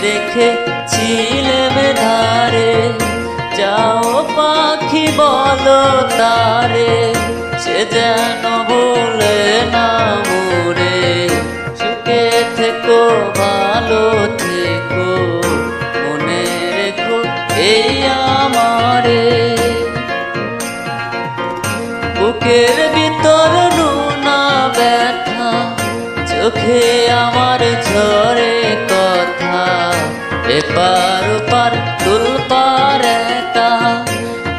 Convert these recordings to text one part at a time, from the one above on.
রেখেছিলেম ধারে। যাও পাখি বলো তারে, সে যেন ভুলে না মোরে। সুখে থেকো ভালো থেকো, মনে রেখো এই আমারে। বুকের ভিতর নোনা ব্যথা, চোখে আমার ঝরে কথা। এপার ওপার তুলপার একা,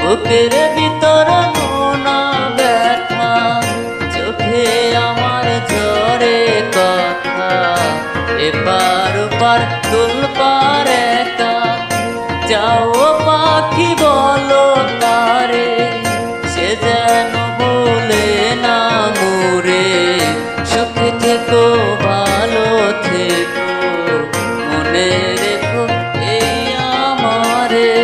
বুকের ভিতর নোনা ব্যথা, চোখে আমার ঝরে কথা। এপার ওপার তুলপার একা। যাও পাখি বলো তারে, সে যেন ভুলে না মোরে। সুখে থেকো ভালো থেকো, মনে রেখো এই আমারে।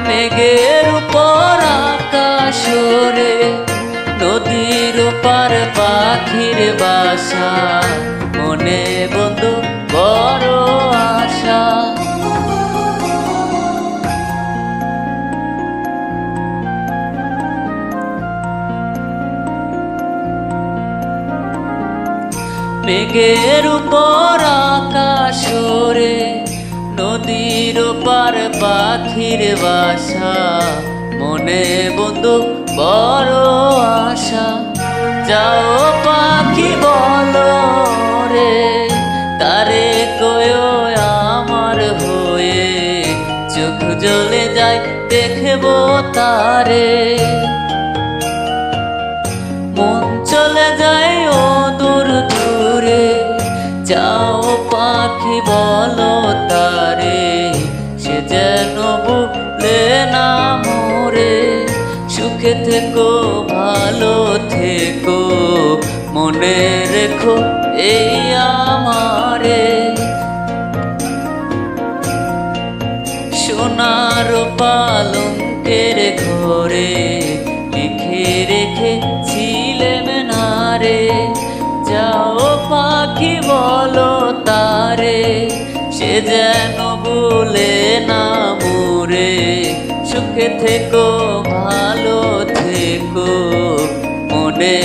মেঘের উপর আকাশ ওরে, নদীর ওপার পাখির বাসা। মনে বন্ধু বড় আশা। মেঘের উপর আকাশ ওরে, নদীর ওপার পাখির বাসা। মনে বন্ধু বড় আশা। যাও পাখি বলো রে তারে, কয়ো আমার হয়ে। চোখ জ্বলে যায় দেখবো তারে, মন চলে যায় ও দূর দূরে। যাও পাখি বলো তারে, সে যেন ভুলে না মোরে। সুখে থেকো ভালো থেকো, মনে রেখো এই আমারে। সোনার পালঙ্কের ঘরে, লিখে রেখেছিলেম নারে। যাও পাখি বলো তারে, সে যেন ভুলে না মোরে। সুখে থেকো ভালো থেকো, মনে